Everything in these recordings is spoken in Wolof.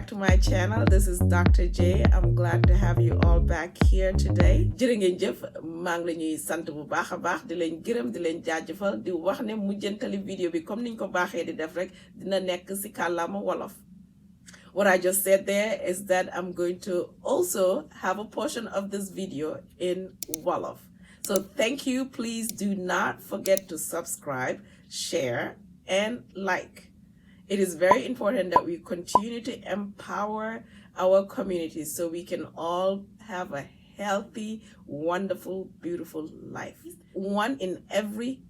back to my channel. This is Dr. J. I'm glad to have you all back here today. Jërë ngeen jëf, maa ngi la ñuy sant bu baax a baax di leen gërëm di leen jaajëfal di wax ne mujjantali vidéo bi comme niñ ko baaxee di def rek dina nekk ci kàllaama wolof. What I just said there is that I'm going to also have a portion of this video in Wolof. So thank you. Please do not forget to subscribe, share, and like. It is very important that we continue to empower our communities so we can all have a healthy, wonderful, beautiful life. 1 in every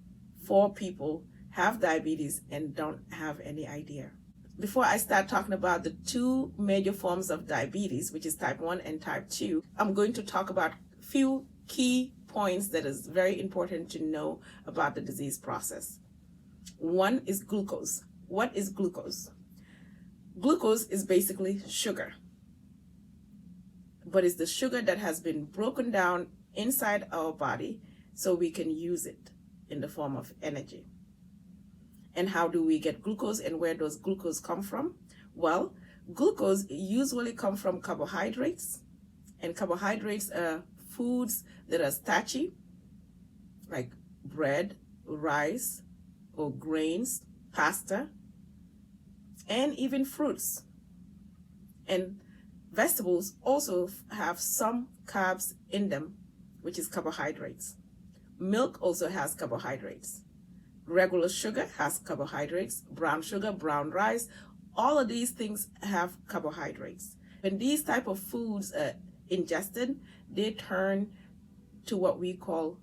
4 people have diabetes and don't have any idea. Before I start talking about the 2 major forms of diabetes, which is type 1 and type 2, I'm going to talk about a few key points that is very important to know about the disease process. 1 is glucose. What is glucose? Glucose is basically sugar, but it's the sugar that has been broken down inside our body so we can use it in the form of energy. And how do we get glucose and where does glucose come from? Well, glucose usually comes from carbohydrates, and carbohydrates are foods that are starchy, like bread, rice, or grains, pasta, and even fruits. And vegetables also have some carbs in them, which is carbohydrates. Milk also has carbohydrates. Regular sugar has carbohydrates. Brown sugar, brown rice, all of these things have carbohydrates. When these type of foods are ingested, they turn to what we call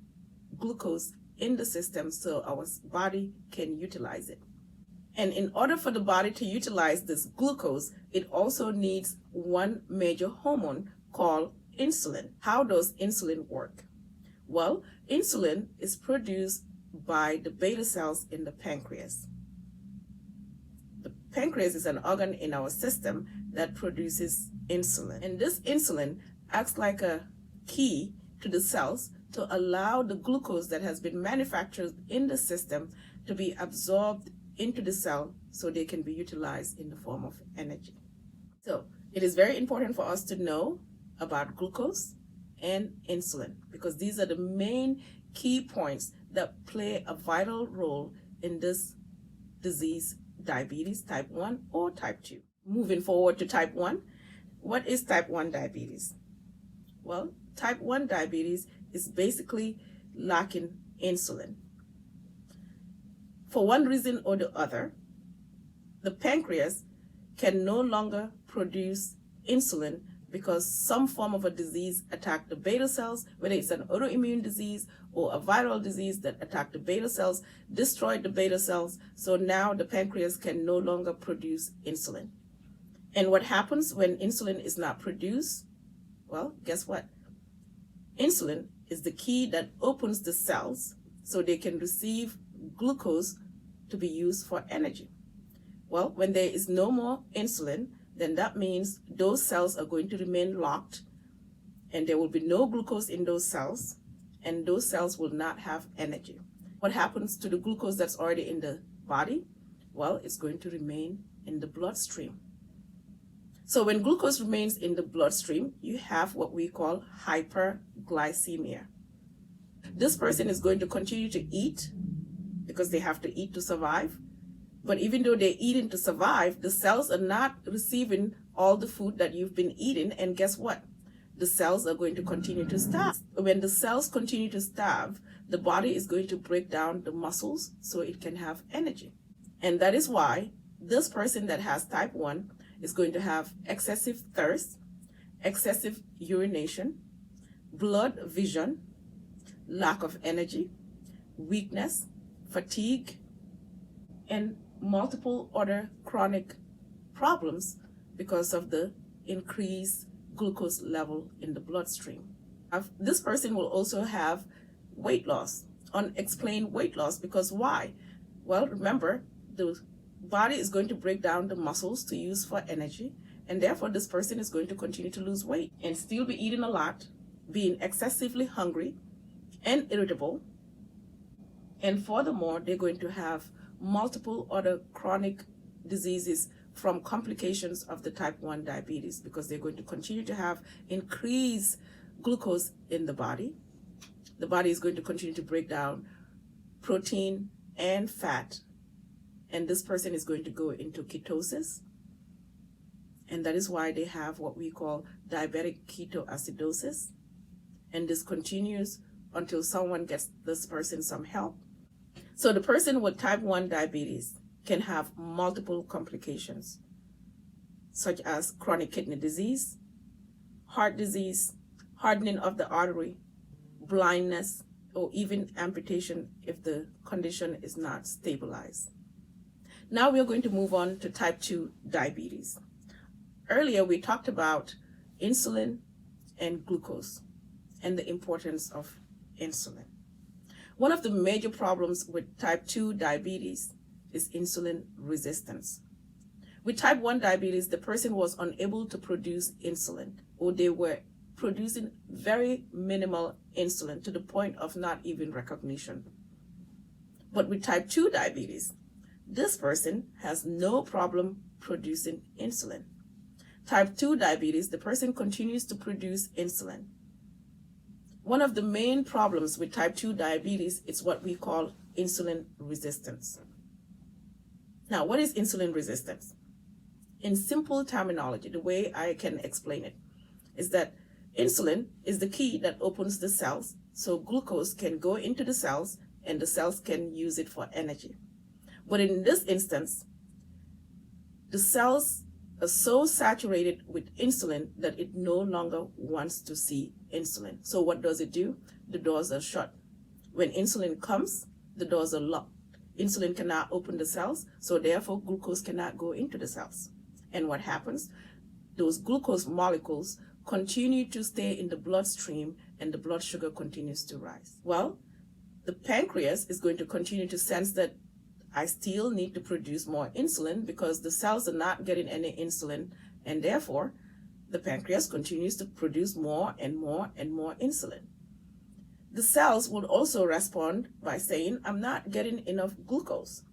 glucose in the system so our body can utilize it. And in order for the body to utilize this glucose, it also needs one major hormone called insulin. How does insulin work? Well, insulin is produced by the beta cells in the pancreas. The pancreas is an organ in our system that produces insulin. And this insulin acts like a key to the cells to allow the glucose that has been manufactured in the system to be absorbed into the cell so they can be utilized in the form of energy. So it is very important for us to know about glucose and insulin because these are the main key points that play a vital role in this disease, diabetes type 1 or type 2. Moving forward to type 1, what is type 1 diabetes? Well, type 1 diabetes is basically lacking insulin. For one reason or the other, the pancreas can no longer produce insulin because some form of a disease attacked the beta cells, whether it's an autoimmune disease or a viral disease that attacked the beta cells, destroyed the beta cells, so now the pancreas can no longer produce insulin. And what happens when insulin is not produced? Well, guess what? Insulin is the key that opens the cells so they can receive glucose to be used for energy. Well, when there is no more insulin, then that means those cells are going to remain locked and there will be no glucose in those cells and those cells will not have energy. What happens to the glucose that's already in the body? Well, it's going to remain in the bloodstream. So when glucose remains in the bloodstream, you have what we call hyperglycemia. This person is going to continue to eat because they have to eat to survive. But even though they're eating to survive, the cells are not receiving all the food that you've been eating. And guess what? The cells are going to continue to starve. When the cells continue to starve, the body is going to break down the muscles so it can have energy. And that is why this person that has type 1 is going to have excessive thirst, excessive urination, blurred vision, lack of energy, weakness, fatigue, and multiple other chronic problems because of the increased glucose level in the bloodstream. This person will also have weight loss, unexplained weight loss, because why? Well, remember, the body is going to break down the muscles to use for energy, and therefore this person is going to continue to lose weight and still be eating a lot, being excessively hungry and irritable. And furthermore, they're going to have multiple other chronic diseases from complications of the type 1 diabetes, because they're going to continue to have increased glucose in the body. The body is going to continue to break down protein and fat, and this person is going to go into ketosis, and that is why they have what we call diabetic ketoacidosis, and this continues until someone gets this person some help. So the person with type 1 diabetes can have multiple complications, such as chronic kidney disease, heart disease, hardening of the artery, blindness, or even amputation if the condition is not stabilized. Now we are going to move on to type 2 diabetes. Earlier we talked about insulin and glucose and the importance of insulin. One of the major problems with type 2 diabetes is insulin resistance. With type 1 diabetes, the person was unable to produce insulin, or they were producing very minimal insulin to the point of not even recognition. But with type 2 diabetes, this person has no problem producing insulin. Type 2 diabetes, the person continues to produce insulin. One of the main problems with type 2 diabetes is what we call insulin resistance. Now, what is insulin resistance? In simple terminology, the way I can explain it is that insulin is the key that opens the cells, so glucose can go into the cells and the cells can use it for energy. But in this instance, the cells are so saturated with insulin that it no longer wants to see insulin. So what does it do? The doors are shut. When insulin comes, the doors are locked. Insulin cannot open the cells, so therefore glucose cannot go into the cells. And what happens? Those glucose molecules continue to stay in the bloodstream and the blood sugar continues to rise. Well, the pancreas is going to continue to sense that I still need to produce more insulin because the cells are not getting any insulin, and therefore the pancreas continues to produce more and more and more insulin. The cells will also respond by saying, I'm not getting enough glucose.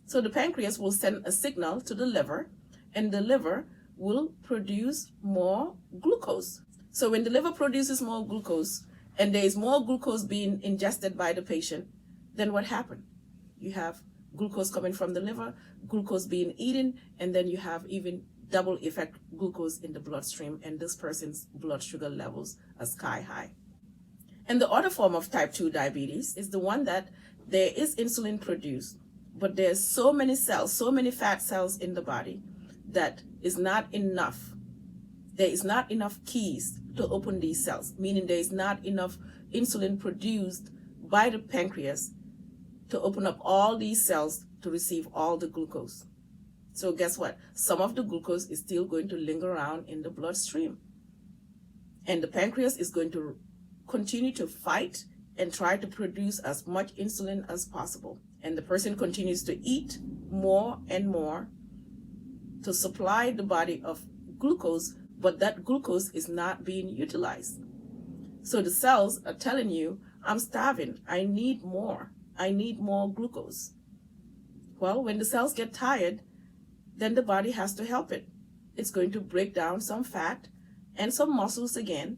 So the pancreas will send a signal to the liver, and the liver will produce more glucose. So when the liver produces more glucose, and there is more glucose being ingested by the patient, then what happened? You have glucose coming from the liver, glucose being eaten, and then you have even double effect glucose in the bloodstream, and this person's blood sugar levels are sky high. And the other form of type 2 diabetes is the one that there is insulin produced, but there's so many cells, so many fat cells in the body that is not enough. There is not enough keys to open these cells, meaning there is not enough insulin produced by the pancreas to open up all these cells to receive all the glucose. So guess what? Some of the glucose is still going to linger around in the bloodstream. And the pancreas is going to continue to fight and try to produce as much insulin as possible. And the person continues to eat more and more to supply the body of glucose, but that glucose is not being utilized. So the cells are telling you, I'm starving, I need more glucose. Well, when the cells get tired, then the body has to help it. It's going to break down some fat and some muscles again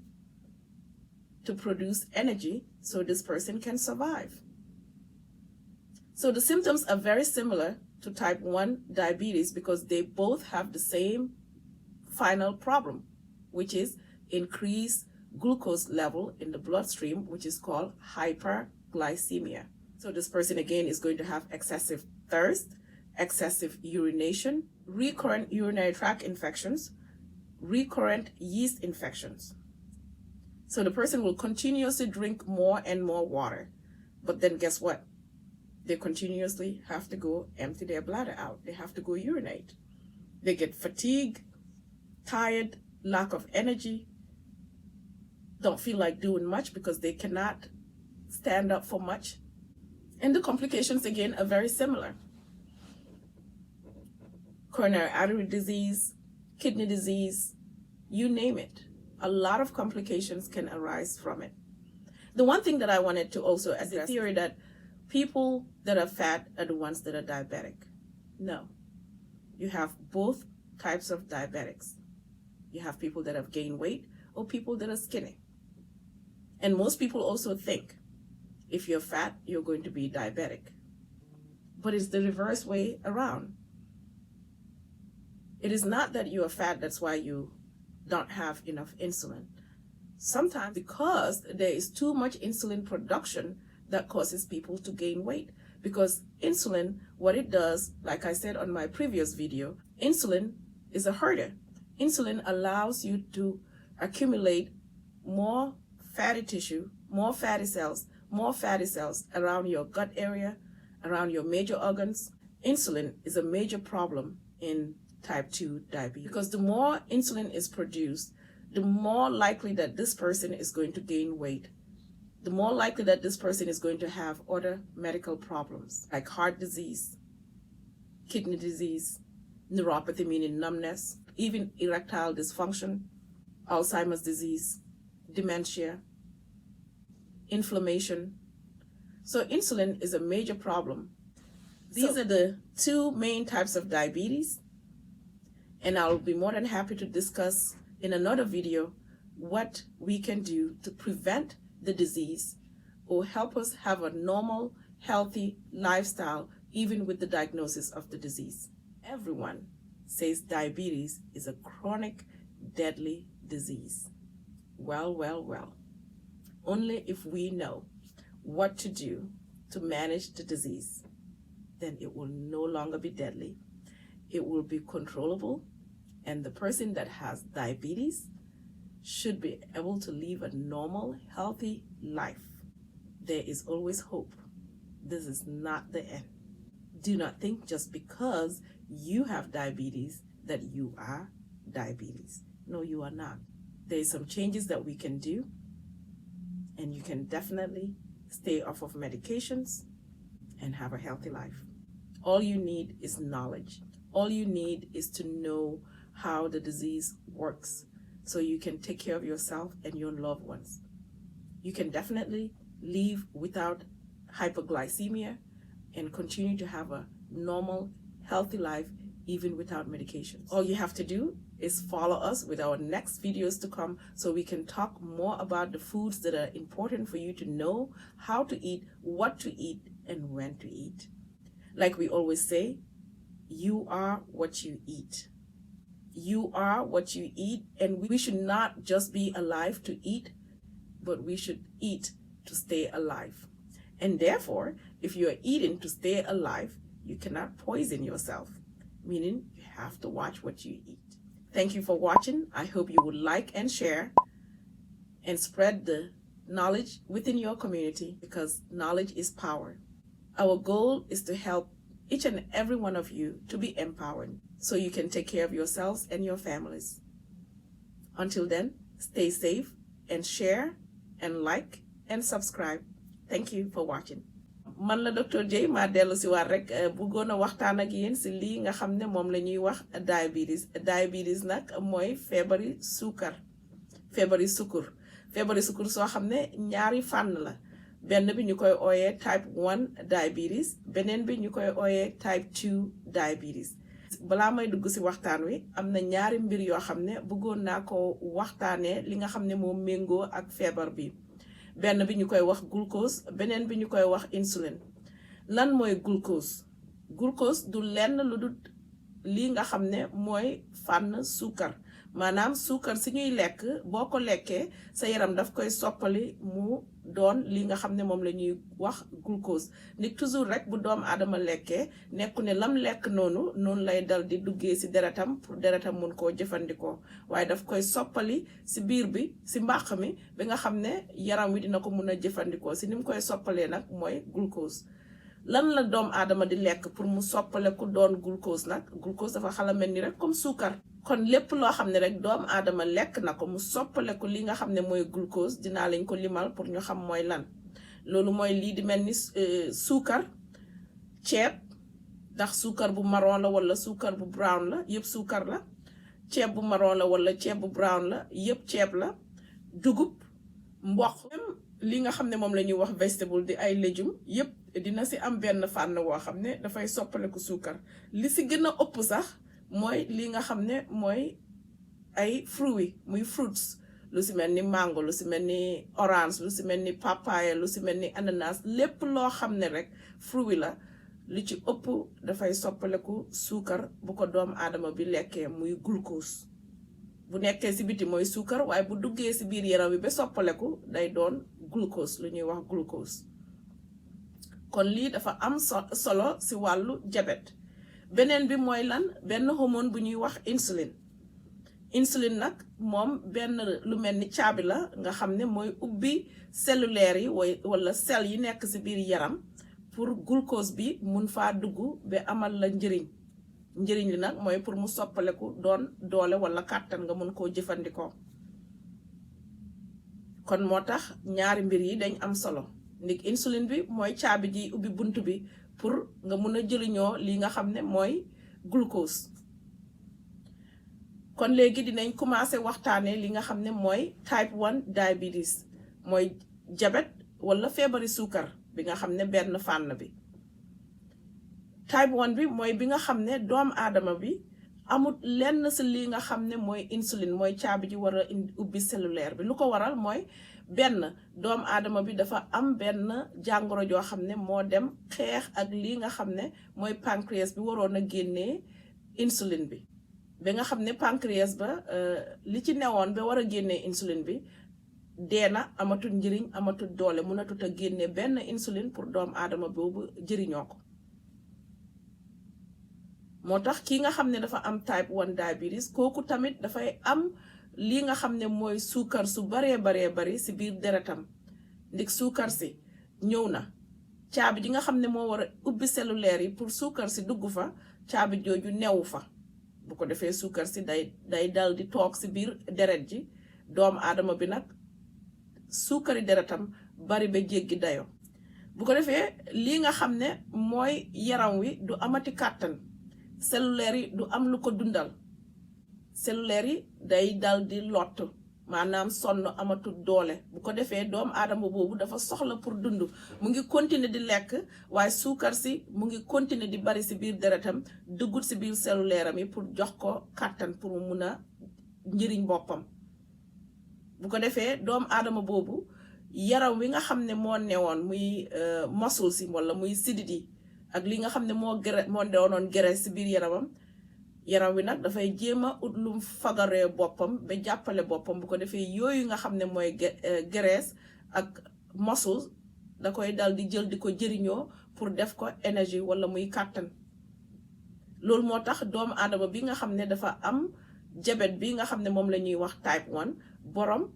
to produce energy so this person can survive. So the symptoms are very similar to type 1 diabetes because they both have the same final problem, which is increased glucose level in the bloodstream, which is called hyperglycemia. So this person again is going to have excessive thirst, excessive urination, recurrent urinary tract infections, recurrent yeast infections. So the person will continuously drink more and more water, but then guess what? They continuously have to go empty their bladder out. They have to go urinate. They get fatigued, tired, lack of energy, don't feel like doing much because they cannot stand up for much. And the complications again are very similar. Coronary artery disease, kidney disease, you name it. A lot of complications can arise from it. The one thing that I wanted to also address is the theory that people that are fat are the ones that are diabetic. No. you have both types of diabetics. You have people that have gained weight or people that are skinny. And most people also think if you're fat, you're going to be diabetic. But it's the reverse way around. It is not that you are fat, that's why you don't have enough insulin. Sometimes because there is too much insulin production that causes people to gain weight. Because insulin, what it does, like I said on my previous video, insulin is a herder. Insulin allows you to accumulate more fatty tissue, more fatty cells around your gut area, around your major organs. Insulin is a major problem in type 2 diabetes because the more insulin is produced, the more likely that this person is going to gain weight, the more likely that this person is going to have other medical problems like heart disease, kidney disease, neuropathy, meaning numbness, even erectile dysfunction, Alzheimer's disease, dementia, inflammation. So insulin is a major problem. These are the two main types of diabetes, and I'll be more than happy to discuss in another video what we can do to prevent the disease or help us have a normal, healthy lifestyle even with the diagnosis of the disease. Everyone says diabetes is a chronic, deadly disease. Well. Only if we know what to do to manage the disease, then it will no longer be deadly. It will be controllable, and the person that has diabetes should be able to live a normal, healthy life. There is always hope. This is not the end. Do not think just because you have diabetes that you are diabetes. No, you are not. There are some changes that we can do, and you can definitely stay off of medications and have a healthy life. All you need is knowledge. All you need is to know how the disease works so you can take care of yourself and your loved ones. You can definitely live without hypoglycemia and continue to have a normal, healthy life even without medications. All you have to do is follow us with our next videos to come so we can talk more about the foods that are important for you to know how to eat, what to eat, and when to eat. Like we always say, you are what you eat. You are what you eat, and we should not just be alive to eat, but we should eat to stay alive. And therefore, if you are eating to stay alive, you cannot poison yourself, meaning you have to watch what you eat. Thank you for watching. I hope you will like and share and spread the knowledge within your community because knowledge is power. Our goal is to help each and every one of you to be empowered so you can take care of yourselves and your families. Until then, stay safe and share and like and subscribe. Thank you for watching. Man la Dr. J ma dellu si waat rek bëggoon a waxtaan ak yéen si lii nga xam ne moom la ñuy wax diabetes nag mooy feebari suukar soo xam ne ñaari fànn la. Benn bi ñu koy ooyee type 1 diabetes, beneen bi ñu koy ooyee type 2 diabetes. Balaa may dugg si waxtaan wi am na ñaari mbir yoo xam ne bëggoon naa ko waxtaanee li nga xam ne moo méngoo ak feebar bi. Benn bi ñu koy wax glucose, beneen bi ñu koy wax insulin. Lan mooy glucose? Glucose du lenn lu dul lii nga xam ne mooy fànn suukar. Maanaam suukar si ñuy lekk boo ko lekkee sa yaram daf koy soppali mu doon li nga xam ne moom la ñuy wax glucose. Nit toujours rek bu doom aadama lekkee nekku ne lam lekk noonu lay dal di duggee si deretam pour deretam mun koo jëfandikoo waaye daf koy soppali si biir bi si mbàq mi bi nga xam ne yaram wi dina ko mun a jëfandikoo si ni mu koy soppalee nag mooy glucose. Lan la doom aadama di lekk pour mu soppale ku doon glucose nag? Glucose dafa xala mel ni rek comme suukar. Kon lépp loo xam ne rek doom aadama lekk na ko mu soppale ko li nga xam ne mooy glucose dinaa lañ ko limal pour ñu xam mooy lan. Loolu mooy lii di mel ni suukar, ceeb, ndax suukar bu marron la wala suukar bu brown la yëpp suukar la. Ceeb bu marron la wala ceeb bu brown la yëpp ceeb la. Dugub, mboq, même li nga xam ne moom la ñuy wax vegetable di ay légumes yëpp dina si am benn fànn woo xam ne dafay soppale ko suukar. Li si gën a ëpp sax mooy li nga xam ne mooy ay fruits muy fruits lu si mel ni mango lu si mel ni orange lu si mel ni papaya lu si mel ni ananas lépp loo xam ne rek fruit la li ci ëpp dafay soppaleku suukar bu ko doomu aadama bi lekkee muy glucose bu nekkee si biti mooy suukar waaye bu duggee si biir yaram bi ba soppaleku day doon glucose lu ñuy wax glucose kon lii dafa am solo si wàllu diabète beneen bi mooy lan benn hormone bu ñuy wax insuline nag moom benn lu mel ni caabi la nga xam ne mooy ubbi cellulaire yi wala cell yi nekk si biir yaram pour glucose bi mun faa dugg ba amal la njëriñ li nag mooy pour mu soppaleku doon doole wala kàttan nga mun koo jëfandikoo kon moo tax ñaari mbir yi dañ am solo ndig insuline bi mooy caabi ji ubbi bunt bi pour nga mun a jëriñoo li nga xam ne mooy glucose kon léegi dinañ commencé waxtaanee li nga xam ne mooy type 1 diabetes mooy diabète wala feebari suukar bi nga xam ne benn fànn bi type 1 bi mooy bi nga xam ne doomu aadama bi amut lenn si li nga xam ne mooy insuline mooy caabi ji war a ubbi cellulaire bi lu ko waral mooy benn doomu aadama bi dafa am benn jàngoro joo xam ne moo dem xeex ak lii nga xam ne mooy pancréas bi waroon a génnee insuline bi ba nga xam ne pancréas ba li ci newoon ba war a génnee insuline bi dee na amatul njëriñ amatul doole mënatut a génne benn insuline pour doomu aadama boobu jëriñoo ko moo tax kii nga xam ne dafa am type 1 diabetes kooku tamit dafay am lii nga xam ne mooy suukar su baree bari si biir deretam ndik suukar si ñëw na caabi ji nga xam ne moo war a ubbi cellulaire yi pour suukar si dugg fa caabi jooju newu fa bu ko defee suukar si day dal di toog si biir deret ji doomu aadama bi nag suukari deretam bari ba jéggi dayo bu ko defee lii nga xam ne mooy yaram wi du amati kàttan cellulaire yi du am lu ko dundal cellulaire yi day dal di lott maanaam sonn amatul doole bu ko defee doomu aadama boobu dafa soxla pour dund mu ngi continuer di lekk waaye suukar si mu ngi continuer di bari si biir deretam duggut si biir cellulaire am yi pour jox ko kàttan pour mu mun a njëriñ boppam bu ko defee doomu aadama boobu yaram wi nga xam ne moo newoon muy muscle si wala muy sidit yi ak li nga xam ne moo doonoon graisse si biir yaram wi nag dafay jéem a ut lu fagaree boppam ba jàppale boppam bu ko defee yooyu nga xam ne mooy graisse ak muscle da koy dal di jël di ko jëriñoo pour def ko énergie wala muy kàttan loolu moo tax doomu aadama bi nga xam ne dafa am diabète bi nga xam ne moom la ñuy wax type 1 borom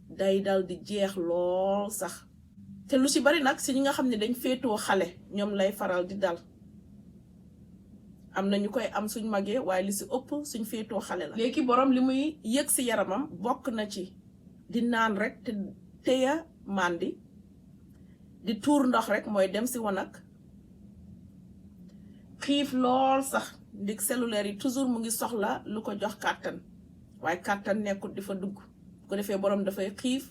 day dal di jeex lool sax te lu ci bari nag si ñi nga xam ne dañ féetoo xale ñoom lay faral di dal am na ñu koy am suñ magee waaye li si ëpp suñ féetoo xale la léegi borom li muy yëg si yaramam bokk na ci di naan rek te teya màndi di tuur ndox rek mooy dem si wanag xiif lool sax ndig cellulaire yi toujours mu ngi soxla lu ko jox kàttan waaye kàttan nekkul di fa dugg bu ko defee borom dafay xiif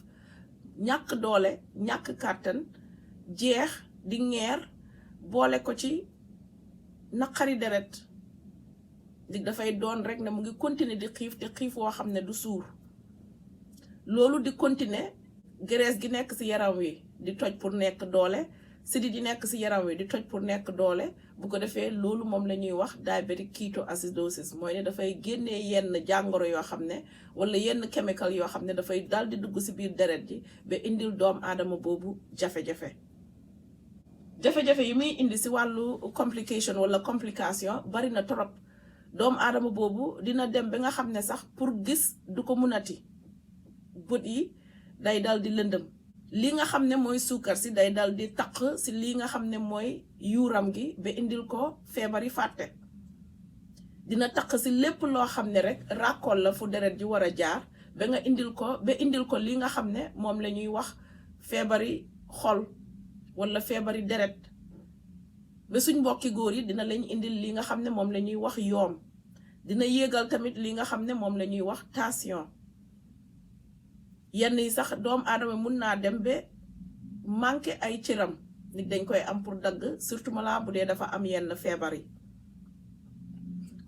ñàkk doole ñàkk kàttan jeex di ŋeer boole ko ci naqari deret dig dafay doon rek ne mu ngi continuer di xiif te xiif woo xam ne du suur loolu di continuer graisse gi nekk ci yaram wi di toj pour nekk doole sidit yi nekk ci yaram wi di toj pour nekk doole bu ko defee loolu moom la ñuy wax diabetic ketoacidosis mooy ne dafay génnee yenn jàngoro yoo xam ne wala yenn chemical yoo xam ne dafay dal di dugg ci biir deret ji ba indil doomu aadama boobu jafe-jafe yi muy indi ci wàllu complication wala complication bari na trop doomu aadama boobu dina dem ba nga xam ne sax pour gis du ko munati bët yi day dal di lëndëm li nga xam ne mooy suukar si day dal di taq si li nga xam ne mooy yuuram gi ba indil ko feebari fàtte dina taq si lépp loo xam ne rek ràkkool la fu deret ji war a jaar ba indil ko li nga xam ne moom la ñuy wax feebari xol wala feebari deret ba suñ mbokki góor yi dina lañ indil li nga xam ne moom la ñuy wax yoom dina yéegal tamit li nga xam ne moom la ñuy wax tension yenn yi sax doomu aadama mun naa dem ba manqué ay cëram nit dañ koy am pour dagg surtout malaa bu dee dafa am yenn feebar yi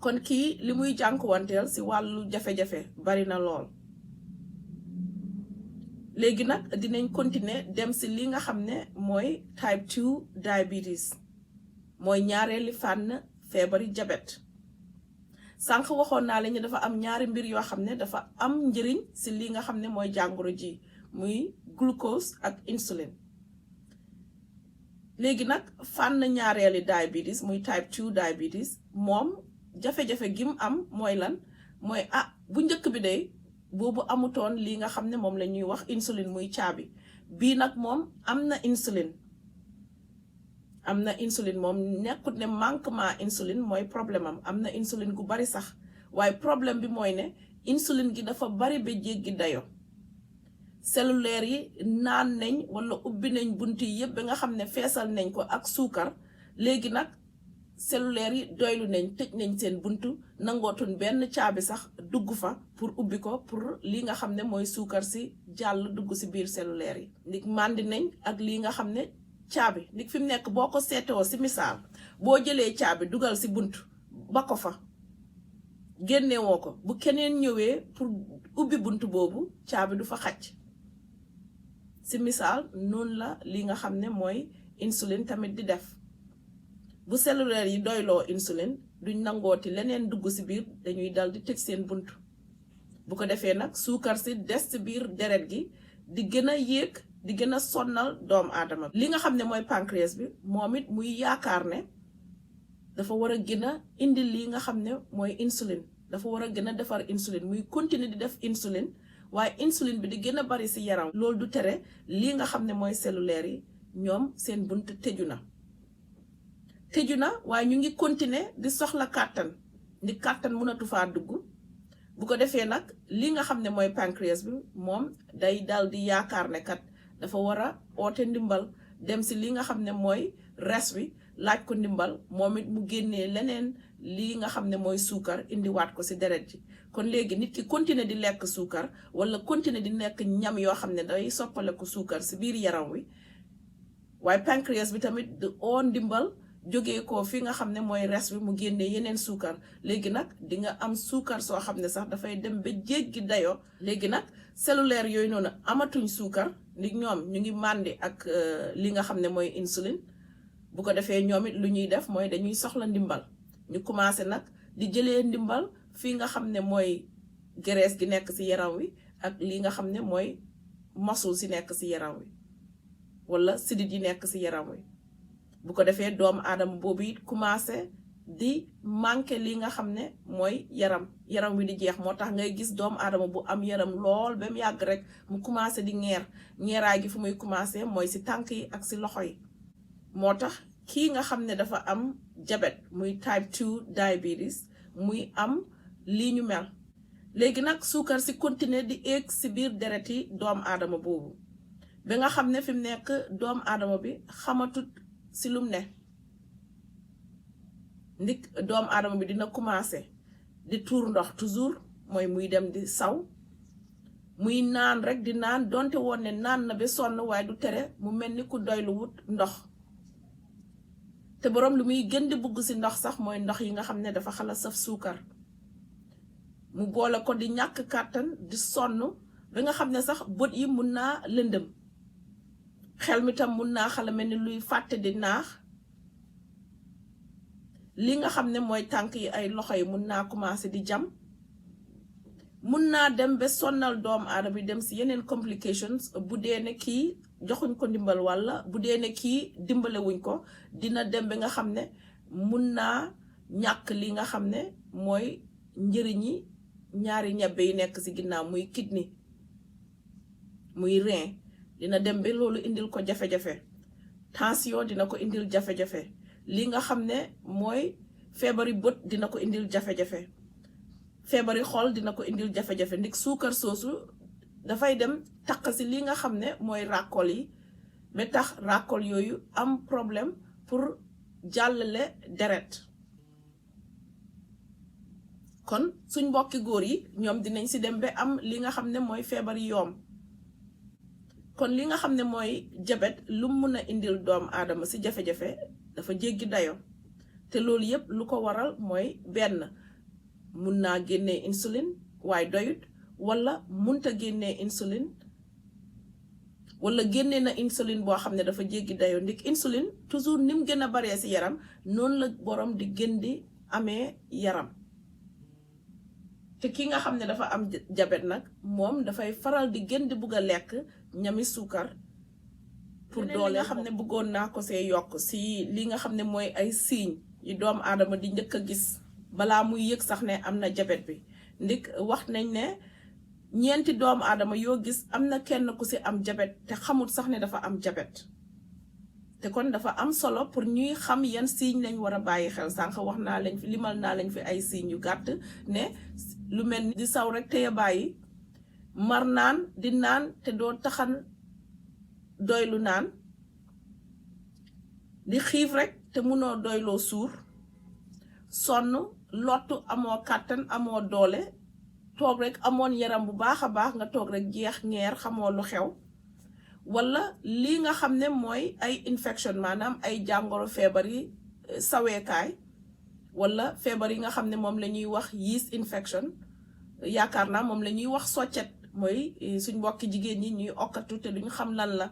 kon kii li muy jànkuwanteel si wàllu jafe-jafe bari na lool. léegi nag dinañ continuer dem si li nga xam ne mooy type 2 diabetes mooy ñaareeli fànn feebari jabet. sànq waxoon naa leen dafa am ñaari mbir yoo xam ne dafa am njëriñ si li nga xam ne mooy jàngoro ji muy glucose ak insulin. léegi nag fànn ñaareeli diabetes muy type 2 diabetes moom jafe-jafe gi mu am mooy lan mooy bu njëkk bi day boobu amutoon li nga xam ne moom la ñuy wax insulin muy caabi bii nag moom am na insulin moom nekkut ne manquement insulin mooy problème am na insulin gu bari sax waaye problème bi mooy ne insulin gi dafa bari ba jéggi dayo cellulaire yi naan nañ wala ubbi nañ bunt yi yëpp ba nga xam ne feesal nañ ko ak suukar. léegi nag cellulaire yi doylu nañ tëj nañ seen buntu nangootuñ benn caabi sax dugg fa pour ubbi ko pour li nga xam ne mooy suukar si jàll dugg si biir cellulaire yi. ndig màndi nañ ak lii nga xam ne caabi ndig fi mu nekk boo ko seetewoo si misaal boo jëlee caabi dugal si bunt ba ko fa génnewoo ko bu keneen ñëwee pour ubbi bunt boobu caabi du fa xaj. si misaal noonu la li nga xam ne mooy insulin tamit di def bu cellulaire yi doyloo insulin duñ nangooti leneen dugg si biir dañuy dal di tëj seen bunt. bu ko defee nag suukar si des si biir deret gi di gën a yéeg di gën a sonnal doomu aadama. li nga xam ne mooy pancréas bi moom it muy yaakaar ne dafa war a gën a indi lii nga xam ne mooy insulin dafa war a gën a defar insulin muy continuer di def insulin waaye insulin bi di gën a bari si yaram. loolu du tere lii nga xam ne mooy cellulaire yi ñoom seen bunt tëju na waaye ñu ngi continuer di soxla kàttan ndi kàttan mënatu faa dugg. bu ko defee nag li nga xam ne mooy pancréas bi moom day dal di yaakaar ne kat dafa war a oote ndimbal dem si li nga xam ne mooy res wi laaj ko ndimbal moom it mu génnee leneen lii nga xam ne mooy suukar indiwaat ko si deret ji. kon léegi nit ki continuer di lekk suukar wala continuer di nekk ñam yoo xam ne day soppale ko suukar si biir yaram wi waaye pancréas bi tamit di oo ndimbal jógee ko fi nga xam ne mooy res bi mu génnee yeneen suukar. léegi nag di nga am suukar soo xam ne sax dafay dem ba jéggi dayoo. léegi nag cellulaire yooyu noonu amatuñ suukar ndi ñoom ñu ngi màndi ak li nga xam ne mooy insulin. bu ko defee ñoom it lu ñuy def mooy dañuy soxla ndimbal ñu commencé nag di jëlee ndimbal fii nga xam ne mooy graisse gi nekk ci yaram wi ak li nga xam ne mooy muscle si nekk ci yaram wi wala sidit yi nekk ci yaram wi. bu ko defee doomu aadama boobu it commencé di manqué li nga xam ne mooy yaram wi di jeex. moo tax ngay gis doomu aadama bu am yaram lool ba mu yàgg rek mu commencé di ñeeraay gi fu muy commencé mooy ci tànk yi ak ci loxo yi. moo tax kii nga xam ne dafa am diabète muy type 2 diabetes muy am lii ñu mel. léegi nag suukar si continuer di egg si biir deret yi doomu aadama boobu ba nga xam ne fi mu nekk doomu aadama bi xamatut si lum ne. ndik doomu aadama bi dina commencé di tuur ndox toujours mooy muy dem di saw muy naan rek di naan donte woon ne naan na ba sonn waaye du tere mu mel ni ku doylu wut ndox. te boroom lu muy gën di bugg si ndox sax mooy ndox yi nga xam ne dafa xala saf suukar. mu boole ko di ñàkk kàttan di sonn ba nga xam ne sax bët yi mun naa lëndëm. xel mi tam mun naa xala mel ni luy fàtte di naax. li nga xam ne mooy tànk yi ay loxo yi mun naa commencé di jam. mun naa dem ba sonnal doomu aadama bi dem si yeneen complications bu dee ne kii joxuñ ko ndimbal walla bu dee ne kii dimbalewuñ ko dina dem ba nga xam ne mun naa ñàkk li nga xam ne mooy njëriñi ñaari ñebbe yi nekk ci ginnaaw muy kidney muy rein dina dem ba loolu indil ko jafe-jafe. tension dina ko indil jafe-jafe. li nga xam ne mooy feebari bët dina ko indil jafe-jafe. feebari xol dina ko indil jafe-jafe ndik suukar soosu dafay dem taq si li nga xam ne mooy ràkkol yi ba tax ràkkol yooyu am problème pour jàllale deret. kon suñ mbokki góor yi ñoom dinañ si dem ba am li nga xam ne mooy feebari yoom. kon li nga xam ne mooy jabet lu mun a indil doomu aadama si jafe-jafe dafa jéggi dayo te loolu yépp lu ko waral mooy benn mun naa génnee insuline waaye doyut wala munta génnee insuline wala génnee na insuline boo xam ne dafa jéggi dayoo ndik insuline toujours ni mu gën a baree si yaram noonu la borom di gën di amee yaram te ki nga xam ne dafa am diabète nag moom dafay faral di gën di bugg a lekk ñami suukar pour doole nga xam ne bëggoon naa ko see yokk si li nga xam ne mooy ay signes yi doomu aadama di njëkk a gis balaa muy yëg sax ne am na diabète bi ndik wax nañ ne ñeenti doomu aadama yoo gis am na kenn ku si am diabète te xamul sax ne dafa am diabète te kon dafa am solo pour ñuy xam yan signes lañ war a bàyyi xel sànq wax naa lañ fi limal naa lañ fi ay signes yu gàtt ne lu mel ni di saw rek te ya bàyyi mar naan di naan te doo taxan doylu naan di xiif rek te munoo doyloo suur sonn lottu amoo kàttan amoo doole toog rek amoon yaram bu baax a baax nga toog rek jeex ngeer xamoo lu xew wala lii nga xam ne mooy ay infection maanaam ay jàngoro feebar yi saweekaay wala feebar yi nga xam ne moom la ñuy wax yeast infection yaakaar naa moom la ñuy wax soccet mooy suñ mbokki jigéen ñi ñuy okkatu te duñu xam lan la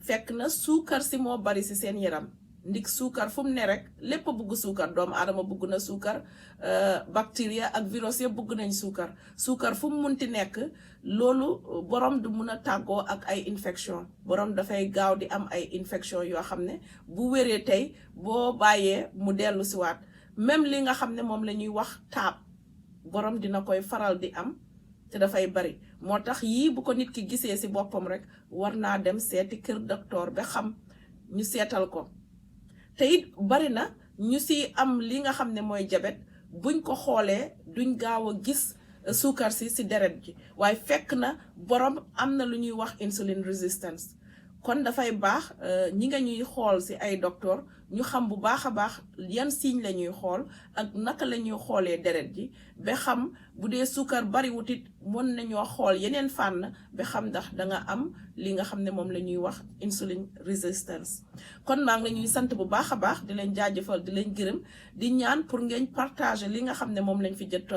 fekk na suukar si moo bari si seen yaram ndik suukar fu mu ne rek lépp bugg suukar doomu aadama bugg na suukar bactéria ak virus yëpp bugg nañ suukar fu mu munti nekk loolu borom du mun a tàggoo ak ay infection borom dafay gaaw di am ay infection yoo xam ne bu wéree tey boo bàyyee mu dellu si waat même li nga xam ne moom la ñuy wax taab borom dina koy faral di am te dafay bari moo tax yii bu ko nit ki gisee si boppam rek war naa dem seeti kër docteur ba xam ñu seetal ko te it bari na ñu si am li nga xam ne mooy diabète buñ ko xoolee duñ gaaw a gis suukar si deret ji waaye fekk na borom am na lu ñuy wax insulin resistance kon dafay baax ñi nga ñuy xool si ay docteur ñu xam bu baax a baax yan signe la ñuy xool ak naka la ñuy xoolee deret ji ba xam bu dee suukar bariwut it mën nañoo xool yeneen fànn ba xam ndax danga am li nga xam ne moom la ñuy wax insulin resistance kon maa ngi la ñuy sant bu baax a baax di leen jaajëfal di leen gërëm di ñaan pour ngeen partager li nga xam ne moom lañ fi jot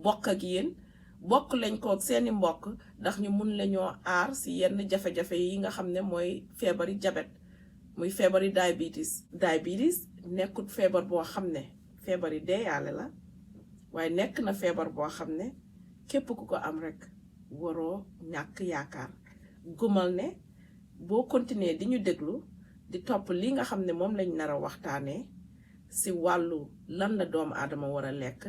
bokk ak yéen bokk lañ ko ak seeni mbokk ndax ñu mun lañoo aar si yenn jafe-jafe yi nga xam ne mooy feebari diabète muy feebari diabetes nekkut feebar boo xam ne feebari deeyaale la waaye nekk na feebar boo xam ne képp ku ko am rek waroo ñàkk yaakaar gumal ne boo continuer di ñu déglu di topp li nga xam ne moom lañ nar a waxtaanee si wàllu lan la doomu aadama war a lekk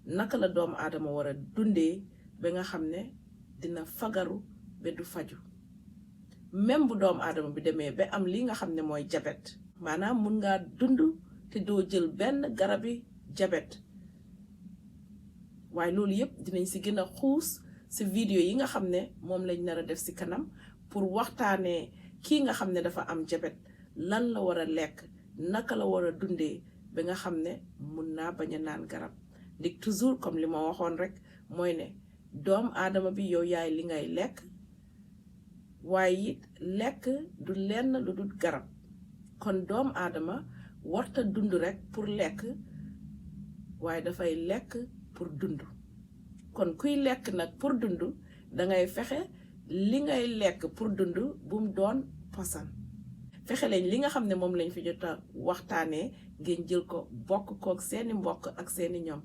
naka la doomu aadama war a dundee ba nga xam ne dina fagaru ba du faju même bu doomu aadama bi demee ba am li nga xam ne mooy diabète maanaam mun ngaa dund te doo jël benn garabi diabète waaye loolu yëpp dinañ si gën a xuus si vidéo yi nga xam ne moom lañ nar a def si kanam pour waxtaanee kii nga xam ne dafa am diabète lan la war a lekk naka la war a dundee ba nga xam ne mun naa bañ a naan garab ndig toujours comme li ma waxoon rek mooy ne doomu aadama bi yow yaay li ngay lekk waaye it lekk du lenn lu dul garab kon doomu aadama warta dund rek pour lekk waaye dafay lekk pour dund kon kuy lekk nag pour dund dangay fexe li ngay lekk pour dund bu mu doon posan fexe lañ li nga xam ne moom lañ fi jot a waxtaanee ngeen jël ko bokk kook seeni mbokk ak seeni ñoom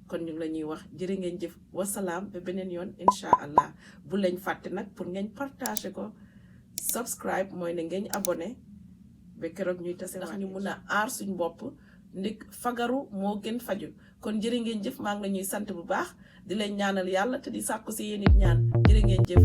kon ñu ngi la ñuy wax jërë ngeen jëf wasalaam ba beneen yoon incha allah bu lañ fàtte nag pour ngeen partager ko subscribe mooy ne ngeen abonné ba keroog ñuy tase ndax ñu mun a aar suñ bopp ndik fagaru moo gën faju kon jërë ngeen jëf maa ngi la ñuy sant bu baax di leen ñaanal yàlla te di sàkku si yéen it ñaan jërë ngeen jëf